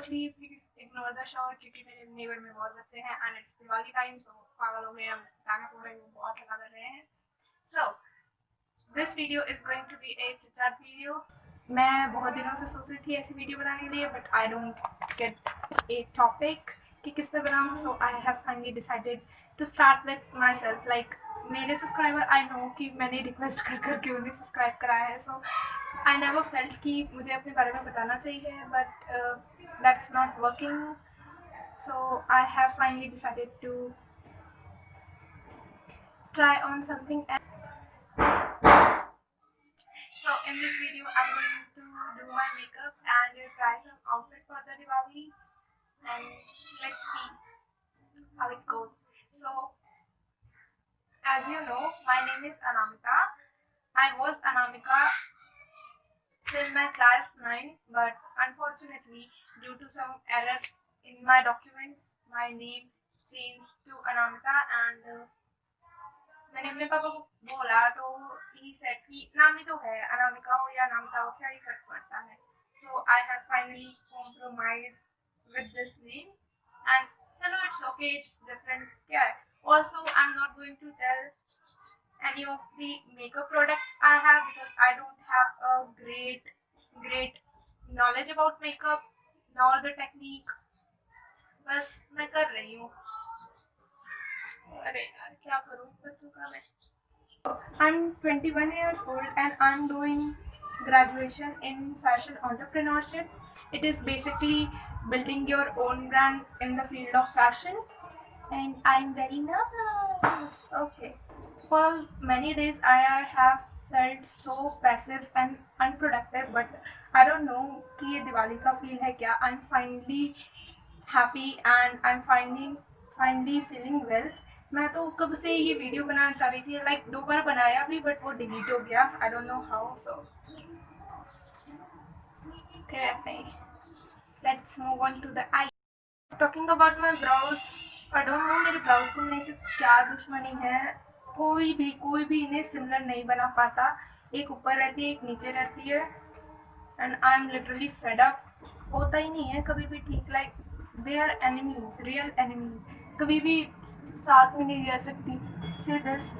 Firstly please ignore the sure क्योंकि मेरे neighbour में बहुत बच्चे हैं एंड इट्स दिवाली टाइम, सो पागल हो गए हम, टांगे पूरे बहुत लगा कर रहे हैं. So this video is going to be a cheat video. मैं बहुत दिनों से सोच रही थी ऐसी वीडियो बनाने के लिए, but I don't get a topic कि किस पे बनाऊँ. So I have finally decided to start with myself. Like मेरे सब्सक्राइबर आई नो कि मैंने रिक्वेस्ट कर करके उन्हें सब्सक्राइब कराया है. सो आई नेवर फेल्ट कि मुझे अपने बारे में बताना चाहिए, but that's not working. So I have finally decided to try on something else. So in this video I'm going to do my makeup and try some outfit for the Diwali, and let's see how it goes. So as you know, my name is Anamika. I was Anamika till my class 9, but unfortunately due to some error in my documents my name changed to Anamika, and मैंने अपने पापा को बोला तो he said कि नाम ही तो है, अनामिका हो या अनामिका हो क्या ही फर्क पड़ता है. So I have finally compromise with this name and चलो इट्स ओके, इट्स डिफरेंट क्या है. Also I am not going to tell any of the makeup products I have because I don't have a great knowledge about makeup nor the technique. बस मैं कर रही हूँ. अरे यार क्या करूँ बच्चों का मैं. I'm 21 years old and I'm doing graduation in fashion entrepreneurship. It is basically building your own brand in the field of fashion, and I'm very nervous. Okay. For many days I have felt so passive and unproductive, but I don't know कि ये दिवाली का feel है क्या. I'm finally happy and I'm finally feeling well. मैं तो कब से ये वीडियो बनाना चाह रही थी, लाइक 2 बार बनाया भी बट वो डिलीट हो गया. I don't know how. So खैर नहीं, let's move on to the eye. Talking about my brows, I don't know मेरे ब्राउज को मेरे से क्या दुश्मनी है. कोई भी इन्हें सिमिलर नहीं बना पाता. एक ऊपर रहती है एक नीचे रहती है and I am literally fed up. होता ही नहीं है कभी भी ठीक. Like they are enemies, real enemies. कभी भी साथ में नहीं रह सकती. Say this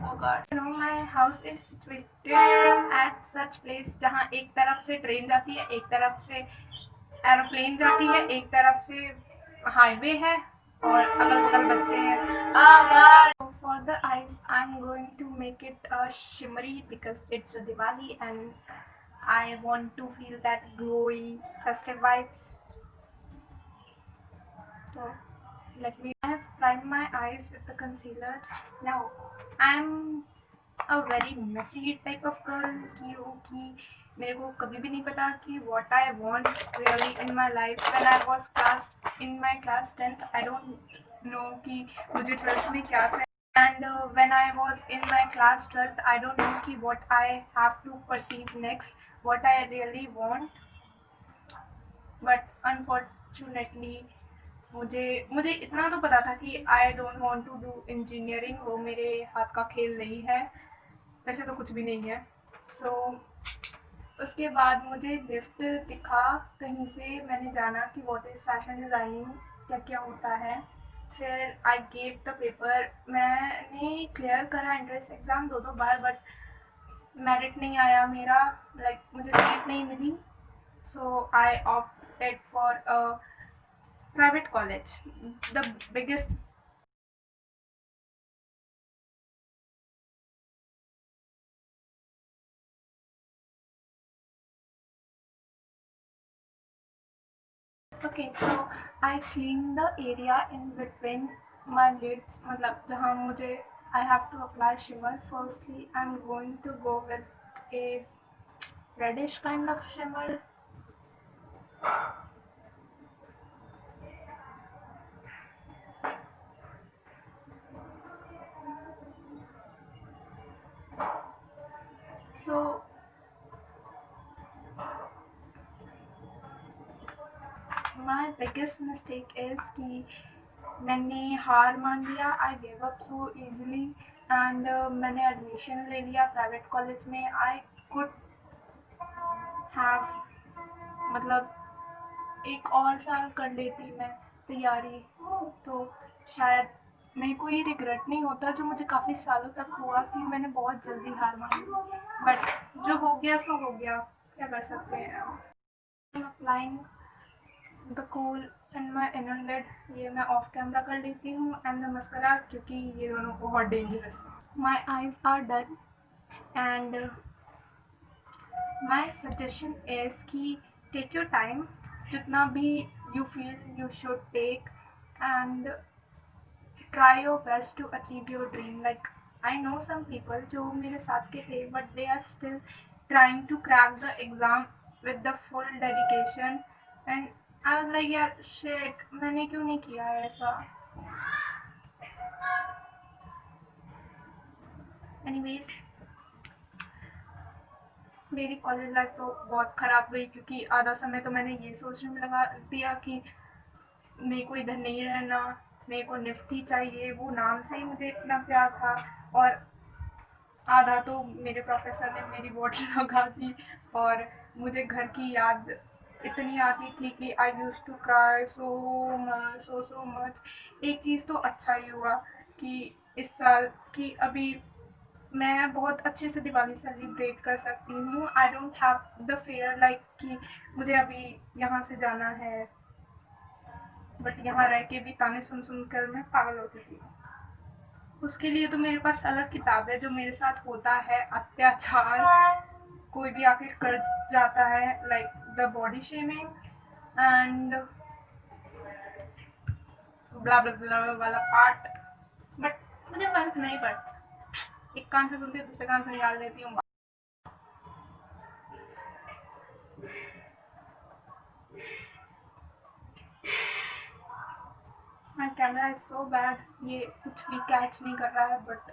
oh god, you know my house is situated at such place जहाँ एक तरफ से ट्रेन जाती है, एक तरफ से एरोप्लेन जाती है, एक तरफ से हाईवे है और अगल बगल बच्चे हैं. oh god. So for the eyes I'm going to make it shimmery because it's a Diwali and I want to feel that glowy festive vibes. So let me. I have primed my eyes with the concealer. Now I'm a very messy type of girl कि मेरे को कभी भी नहीं पता कि what I want really in my life. When I was in my class 10th, I don't know कि मुझे 12th में क्या चाहिए. And when I was in my class 12th, I don't know कि what I have to perceive next, what I really want. But unfortunately मुझे इतना तो पता था कि I don't want to do engineering. वो मेरे हाथ का खेल नहीं है. वैसे तो कुछ भी नहीं है. सो उसके बाद मुझे लिफ्ट दिखा कहीं से. मैंने जाना कि व्हाट इज़ फैशन डिज़ाइनिंग, क्या क्या होता है. फिर आई गेव द पेपर. मैंने क्लियर करा एंट्रेंस एग्ज़ाम 2 बार, बट मेरिट नहीं आया मेरा. लाइक मुझे सीट नहीं मिली. So I opted for a private college, the biggest. Okay, so I clean the area in between my lids, मतलब जहाँ मुझे I have to apply shimmer. Firstly I'm going to go with a reddish kind of shimmer. So my biggest mistake is कि मैंने हार मान लिया. I gave up so easily and मैंने admission ले लिया private college में. I could have मतलब एक और साल कर लेती मैं तैयारी, तो शायद मेरे को ये रिग्रेट नहीं होता जो मुझे काफ़ी सालों तक हुआ कि मैंने बहुत जल्दी हार मान ली। बट जो हो गया सो हो गया, क्या कर सकते हैं। Applying the cool and my inner lid, ये मैं ऑफ कैमरा कर लेती हूँ, एंड द मस्करा, क्योंकि ये दोनों बहुत डेंजरस है। My eyes are done and my suggestion is कि टेक योर टाइम, जितना भी you feel you should take, and try your best to achieve your dream. Like, I know some people जो मेरे साथ के थे, but they are still trying to crack the exam with the full dedication, and I was like यार shit, मैंने क्यों नहीं किया है ऐसा। Anyways, मेरी कॉलेज लाइफ तो बहुत ख़राब गई, क्योंकि आधा समय तो मैंने ये सोचने में लगा दिया कि मेरे को इधर नहीं रहना, मेरे को निफ्टी चाहिए, वो नाम से ही मुझे इतना प्यार था। और आधा तो मेरे प्रोफेसर ने मेरी बॉटल लगा दी, और मुझे घर की याद इतनी आती थी कि I use to cry so much. एक चीज़ तो अच्छा ही हुआ कि इस साल कि अभी मैं बहुत अच्छे से दिवाली सेलिब्रेट कर सकती हूँ। I don't have the fair like कि मुझे अभी यहाँ से जाना है, बट यहाँ रह के भी ताने सुन सुन कर मैं पागल होती थी। उसके लिए तो मेरे पास अलग किताब है। जो मेरे साथ होता है अत्याचार, कोई भी आके कर जाता है, like the body shaming and blah blah blah वाला पार्ट, बट मुझे फर्क नहीं पड़ता। एक कान से सुनती हूँ, दूसरे कान से निकाल देती हूँ। My camera is so bad, ये कुछ भी कैच नहीं कर रहा है, बट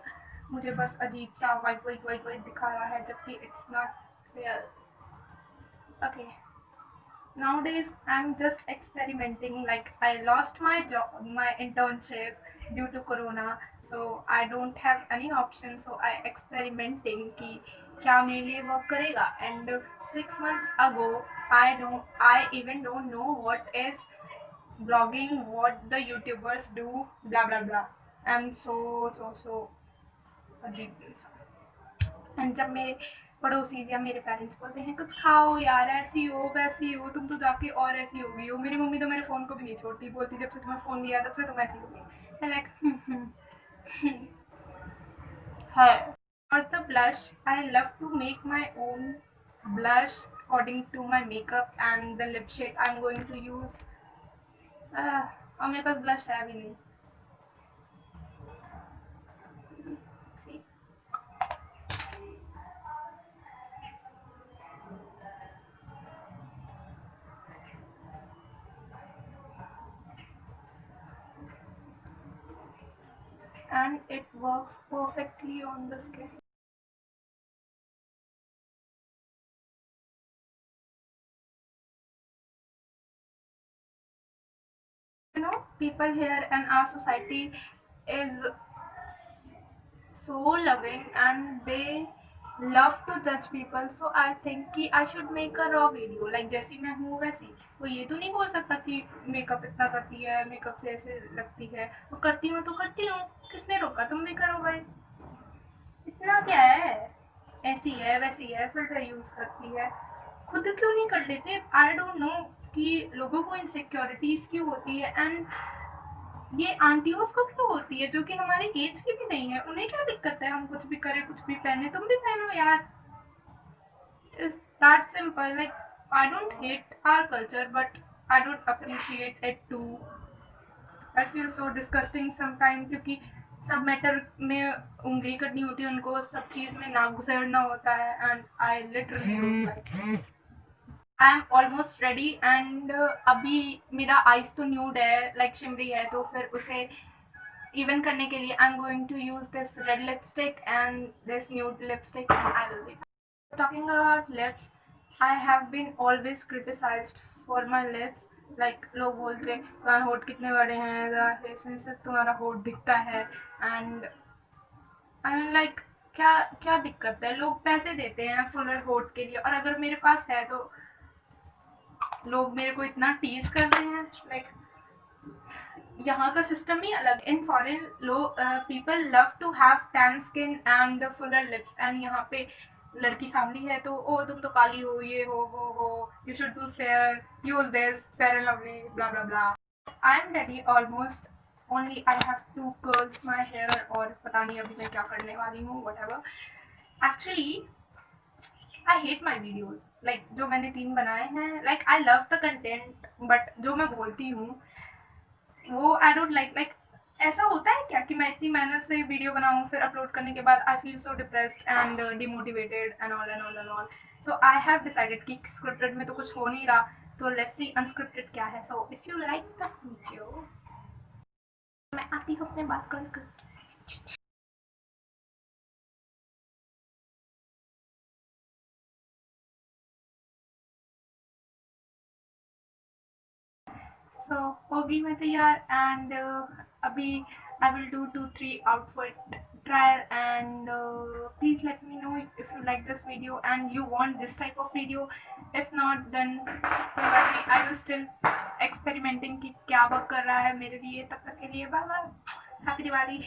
मुझे बस अजीब सा वाइट वाइट वाइट वाइट दिखा रहा है, जबकि it's not real. Okay, nowadays I'm just experimenting. Like, I lost my job, my internship due to corona, so I don't have any option, so I experimenting कि क्या मेरे लिए work करेगा। And 6 months ago, I even don't know what is blogging, what the YouTubers do, blah blah blah. I'm so अजीब इंसान। And जब मेरे पड़ोसी या मेरे पेरेंट्स बोलते हैं कुछ खाओ यार, ऐसी हो वैसी हो, तुम तो जाके और ऐसी हो गई हो। मेरी मम्मी तो मेरे फ़ोन को भी नहीं छोड़ती, बोलती जब से तुम्हें फ़ोन लिया तब से तुम ऐसी हो गई। लाइक है। और the blush, I love to make my own blush according to my makeup and the lip shade I am going to use. और मेरे पास ब्लश है भी नहीं। See? And it works perfectly on the skin. You know, people here and our society is so loving, and they love to judge people, so I think कि I should make a raw video, like जैसी मैं हूँ वैसी। वो ये तो नहीं बोल सकता कि मेकअप इतना करती है, मेकअप से ऐसे लगती है। वो करती हूँ तो करती हूँ, किसने रोका, तुम भी करो भाई। इतना क्या है, ऐसी है वैसी है, फिल्टर यूज करती है, खुद क्यों नहीं कर लेते। आई डोंट नो कि लोगों को इनसिक्योरिटीज क्यों होती है, एंड ये आंटियों को क्यों होती है जो कि हमारे एज की भी नहीं है। उन्हें क्या दिक्कत है हम कुछ भी करें, कुछ भी पहने, तुम भी पहनो यार। Is that simple. Like, I don't hate our culture, but I don't appreciate it too. I feel so disgusting sometime, क्योंकि सब मैटर में उंगली करनी होती है उनको, सब चीज में नाक घुसेड़ना होता है, and I literally don't like. I am almost ready, and अभी मेरा आइज तो न्यूड है, लाइक शिमरी है, तो फिर उसे even करने के लिए I'm going to use this red lipstick and this nude lipstick, and I will be talking about lips. I have been always criticized for my lips. Like, लोग बोलते हैं तुम्हारे होठ कितने बड़े हैं, ऐसे से तुम्हारा होठ दिखता है, and I mean like क्या क्या दिक्कत है। लोग पैसे देते हैं फुलर होठ के लिए, और अगर मेरे पास है तो लोग मेरे को इतना टीज कर रहे हैं, लाइक यहाँ का सिस्टम ही अलग। इन फॉरेन लोग people love to have tan skin and fuller lips, and यहाँ पे लड़की सांवली है तो ओ तुम तो काली हो, ये हो वो हो, you should be fair, use this Fair and Lovely, blah blah blah. I am ready almost, only I have to curls my hair, और पता नहीं अभी मैं क्या करने वाली हूँ, whatever. Actually I hate my videos, like जो मैंने 3 बनाए हैं, like I love the content, but जो मैं बोलती हूँ वो आई डोंट लाइक ऐसा होता है क्या कि मैं इतनी मेहनत से वीडियो बनाऊँ, फिर अपलोड करने के बाद आई feel so depressed and demotivated and all and all and all. So I have decided कि स्क्रिप्टेड में तो कुछ हो नहीं रहा, तो लेट्स सी अनस्क्रिप्टेड क्या है। So if you like the video, मैं आती हूँ अपने बात कर। सो हो गई मैं तैयार, एंड अभी I will do 2-3 outfit trial, and please let me know if you like this video and you want this type of video. If not, then probably I will still experimenting कि क्या work कर रहा है मेरे लिए। तब तक के लिए बाय बाय, हैप्पी दिवाली।